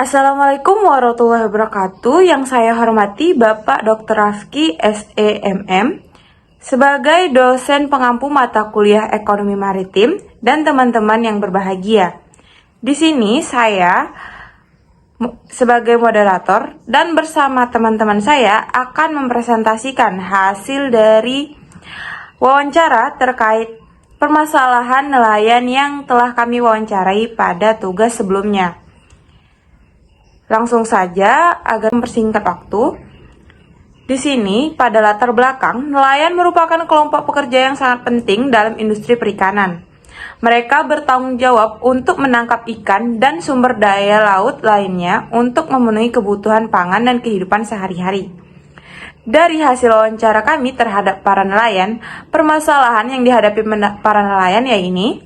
Assalamualaikum warahmatullahi wabarakatuh. Yang saya hormati Bapak Dr. Rafki SEMM sebagai dosen pengampu mata kuliah Ekonomi Maritim dan teman-teman yang berbahagia. Di sini saya sebagai moderator dan bersama teman-teman saya akan mempresentasikan hasil dari wawancara terkait permasalahan nelayan yang telah kami wawancarai pada tugas sebelumnya. Langsung saja agar mempersingkat waktu. Di sini, pada latar belakang, nelayan merupakan kelompok pekerja yang sangat penting dalam industri perikanan. Mereka bertanggung jawab untuk menangkap ikan dan sumber daya laut lainnya untuk memenuhi kebutuhan pangan dan kehidupan sehari-hari. Dari hasil wawancara kami terhadap para nelayan, permasalahan yang dihadapi para nelayan yaitu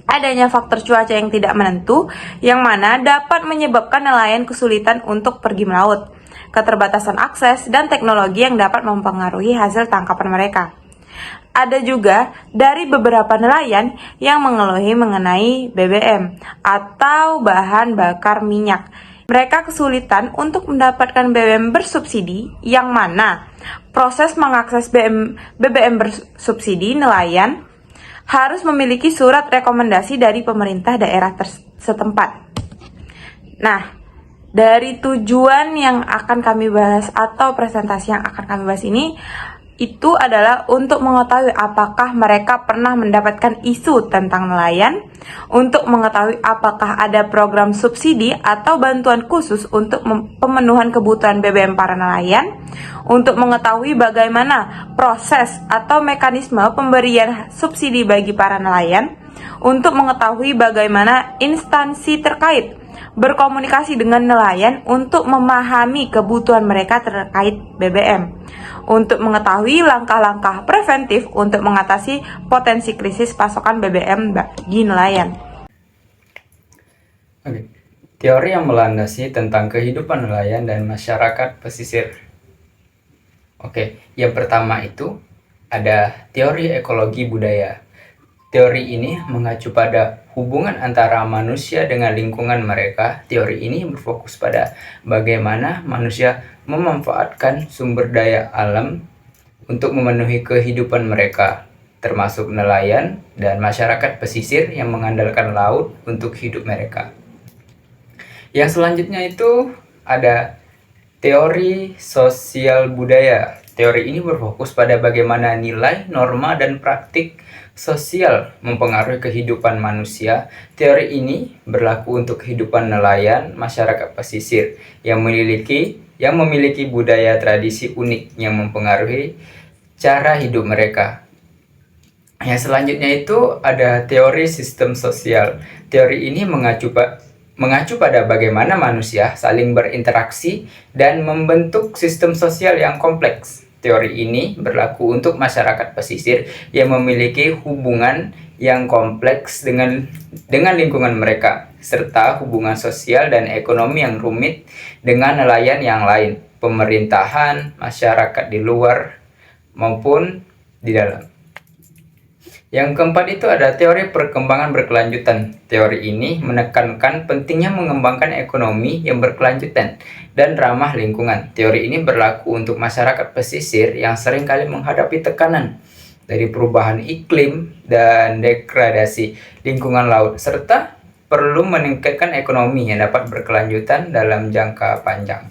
adanya faktor cuaca yang tidak menentu, yang mana dapat menyebabkan nelayan kesulitan untuk pergi melaut, keterbatasan akses, dan teknologi yang dapat mempengaruhi hasil tangkapan mereka. Ada juga dari beberapa nelayan yang mengeluhi mengenai BBM atau bahan bakar minyak. Mereka kesulitan untuk mendapatkan BBM bersubsidi, yang mana proses mengakses BBM bersubsidi nelayan harus memiliki surat rekomendasi dari pemerintah daerah setempat. Nah, dari tujuan yang akan kami bahas atau presentasi yang akan kami bahas ini, itu adalah untuk mengetahui apakah mereka pernah mendapatkan isu tentang nelayan, untuk mengetahui apakah ada program subsidi atau bantuan khusus untuk pemenuhan kebutuhan BBM para nelayan, untuk mengetahui bagaimana proses atau mekanisme pemberian subsidi bagi para nelayan, untuk mengetahui bagaimana instansi terkait berkomunikasi dengan nelayan untuk memahami kebutuhan mereka terkait BBM, untuk mengetahui langkah-langkah preventif untuk mengatasi potensi krisis pasokan BBM bagi nelayan. Oke. Teori yang melandasi tentang kehidupan nelayan dan masyarakat pesisir. Oke, yang pertama itu ada teori ekologi budaya. Teori ini mengacu pada hubungan antara manusia dengan lingkungan mereka. Teori ini berfokus pada bagaimana manusia memanfaatkan sumber daya alam untuk memenuhi kehidupan mereka, termasuk nelayan dan masyarakat pesisir yang mengandalkan laut untuk hidup mereka. Yang selanjutnya itu ada teori sosial budaya. Teori ini berfokus pada bagaimana nilai, norma, dan praktik sosial mempengaruhi kehidupan manusia. Teori ini berlaku untuk kehidupan nelayan, masyarakat pesisir yang memiliki budaya tradisi unik yang mempengaruhi cara hidup mereka. Yang selanjutnya itu ada teori sistem sosial. Teori ini mengacu pada bagaimana manusia saling berinteraksi dan membentuk sistem sosial yang kompleks. Teori ini berlaku untuk masyarakat pesisir yang memiliki hubungan yang kompleks dengan lingkungan mereka, serta hubungan sosial dan ekonomi yang rumit dengan nelayan yang lain, pemerintahan, masyarakat di luar maupun di dalam. Yang keempat itu ada teori perkembangan berkelanjutan. Teori ini menekankan pentingnya mengembangkan ekonomi yang berkelanjutan dan ramah lingkungan. Teori ini berlaku untuk masyarakat pesisir yang seringkali menghadapi tekanan dari perubahan iklim dan degradasi lingkungan laut, serta perlu meningkatkan ekonomi yang dapat berkelanjutan dalam jangka panjang.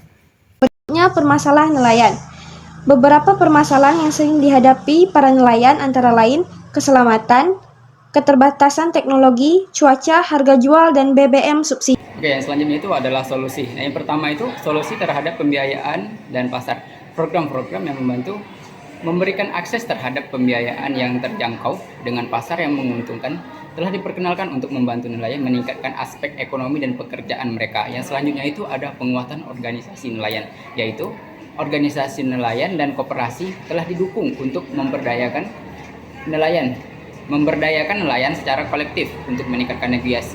Permasalahan nelayan. Beberapa permasalahan yang sering dihadapi para nelayan antara lain keselamatan, keterbatasan teknologi, cuaca, harga jual, dan BBM subsidi. Oke, yang selanjutnya itu adalah solusi. Nah, yang pertama itu solusi terhadap pembiayaan dan pasar. Program-program yang membantu memberikan akses terhadap pembiayaan yang terjangkau dengan pasar yang menguntungkan telah diperkenalkan untuk membantu nelayan meningkatkan aspek ekonomi dan pekerjaan mereka. Yang selanjutnya itu ada penguatan organisasi nelayan, yaitu organisasi nelayan dan koperasi telah didukung untuk memberdayakan nelayan secara kolektif untuk meningkatkan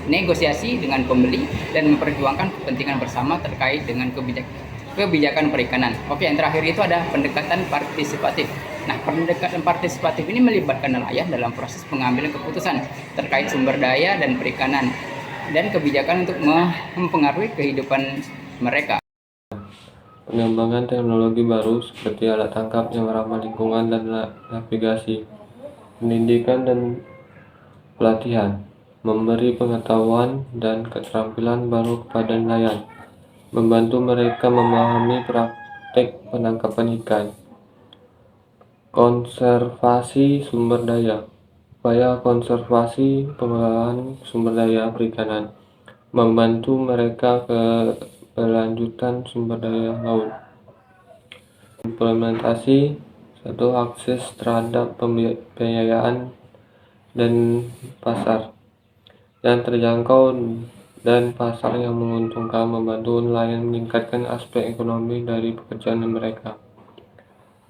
negosiasi dengan pembeli dan memperjuangkan kepentingan bersama terkait dengan kebijakan perikanan. Oke, yang terakhir itu ada pendekatan partisipatif. Nah, pendekatan partisipatif ini melibatkan nelayan dalam proses pengambilan keputusan terkait sumber daya dan perikanan. dan kebijakan untuk mempengaruhi kehidupan mereka. Pengembangan teknologi baru seperti alat tangkap yang ramah lingkungan dan navigasi, pendidikan dan pelatihan, memberi pengetahuan dan keterampilan baru kepada nelayan, membantu mereka memahami praktek penangkapan ikan, konservasi sumber daya, upaya konservasi pengelolaan sumber daya perikanan, membantu mereka keberlanjutan sumber daya laut. Implementasi satu akses terhadap pembiayaan dan pasar yang terjangkau dan pasar yang menguntungkan, membantu nelayan meningkatkan aspek ekonomi dari pekerjaan mereka.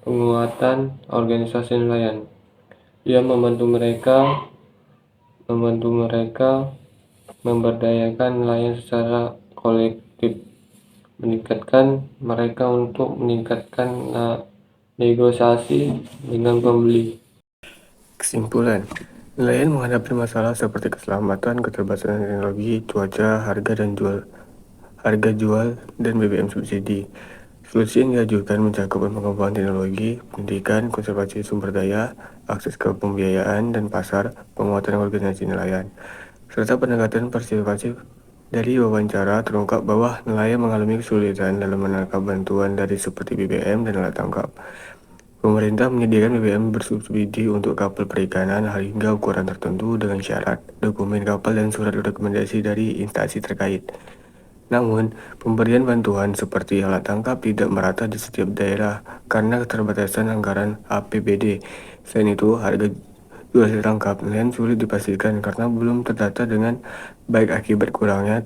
Penguatan organisasi nelayan, ia membantu mereka memberdayakan nelayan secara kolektif, meningkatkan mereka untuk meningkatkan negosiasi dengan pembeli. Kesimpulan, nelayan menghadapi masalah seperti keselamatan, keterbatasan teknologi, cuaca, harga jual, dan BBM subsidi. Solusi yang diajukan mencakup pengembangan teknologi, pendidikan, konservasi sumber daya, akses ke pembiayaan dan pasar, penguatan organisasi nelayan, serta pendekatan partisipatif. Dari wawancara terungkap bahwa nelayan mengalami kesulitan dalam menangkap bantuan dari seperti BBM dan alat tangkap. Pemerintah menyediakan BBM bersubsidi untuk kapal perikanan hingga ukuran tertentu dengan syarat, dokumen kapal dan surat rekomendasi dari instansi terkait. Namun, pemberian bantuan seperti alat tangkap tidak merata di setiap daerah karena keterbatasan anggaran APBD. Selain itu, harga jual hasil tangkap nelayan sulit dipastikan karena belum terdata dengan baik akibat kurangnya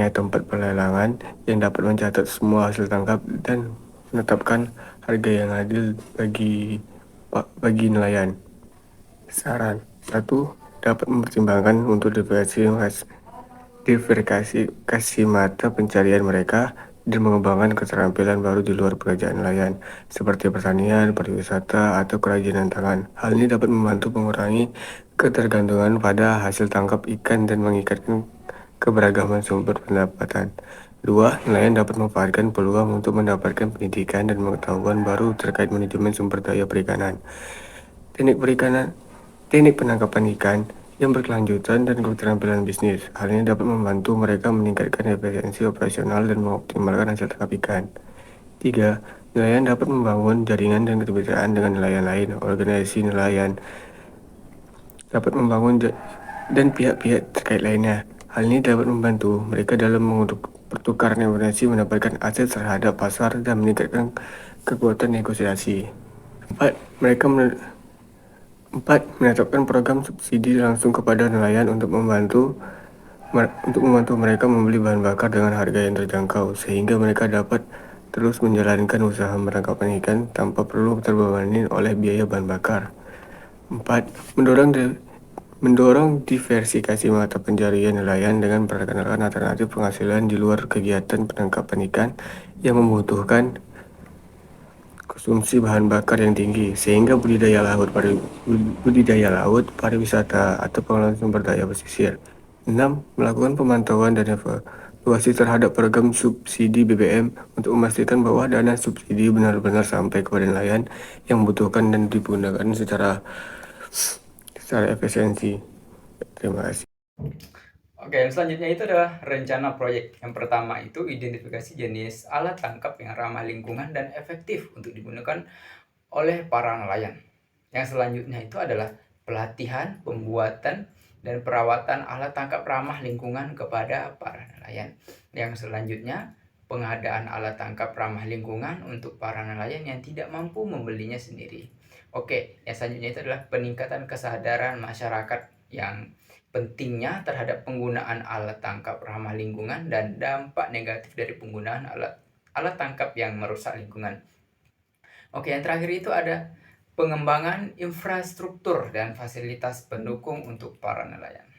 tempat pelelangan yang dapat mencatat semua hasil tangkap dan menetapkan harga yang adil bagi nelayan. Saran 1. Dapat mempertimbangkan untuk diversifikasi mata pencarian mereka dan mengembangkan keterampilan baru di luar pekerjaan nelayan, seperti pertanian, pariwisata, atau kerajinan tangan. Hal ini dapat membantu mengurangi ketergantungan pada hasil tangkap ikan dan meningkatkan keberagaman sumber pendapatan. 2. Nelayan dapat memanfaatkan peluang untuk mendapatkan pendidikan dan pengetahuan baru terkait manajemen sumber daya perikanan, teknik penangkapan ikan yang berkelanjutan dan keterampilan bisnis. Hal ini dapat membantu mereka meningkatkan efisiensi operasional dan mengoptimalkan hasil tangkap ikan. 3. Nelayan dapat membangun jaringan dan kemitraan dengan nelayan lain. Organisasi nelayan dapat membangun dan pihak-pihak terkait lainnya. Hal ini dapat membantu mereka dalam pertukaran informasi, mendapatkan akses terhadap pasar, dan meningkatkan kekuatan negosiasi. 4. Menetapkan program subsidi langsung kepada nelayan untuk membantu mereka membeli bahan bakar dengan harga yang terjangkau, sehingga mereka dapat terus menjalankan usaha menangkap ikan tanpa perlu terbebani oleh biaya bahan bakar. 4. Mendorong diversifikasi mata pencarian nelayan dengan memperkenalkan alternatif penghasilan di luar kegiatan penangkapan ikan yang membutuhkan konsumsi bahan bakar yang tinggi, sehingga budidaya laut, pariwisata, atau pengelolaan sumber daya pesisir. 6. Melakukan pemantauan dan evaluasi terhadap program subsidi BBM untuk memastikan bahwa dana subsidi benar-benar sampai kepada nelayan yang membutuhkan dan digunakan secara efisiensi. Terima kasih. Oke, selanjutnya itu adalah rencana proyek. Yang pertama itu identifikasi jenis alat tangkap yang ramah lingkungan dan efektif untuk digunakan oleh para nelayan. Yang selanjutnya itu adalah pelatihan, pembuatan, dan perawatan alat tangkap ramah lingkungan kepada para nelayan. Yang selanjutnya, pengadaan alat tangkap ramah lingkungan untuk para nelayan yang tidak mampu membelinya sendiri. Oke, yang selanjutnya itu adalah peningkatan kesadaran masyarakat yang pentingnya terhadap penggunaan alat tangkap ramah lingkungan dan dampak negatif dari penggunaan alat tangkap yang merusak lingkungan. Oke, yang terakhir itu ada pengembangan infrastruktur dan fasilitas pendukung untuk para nelayan.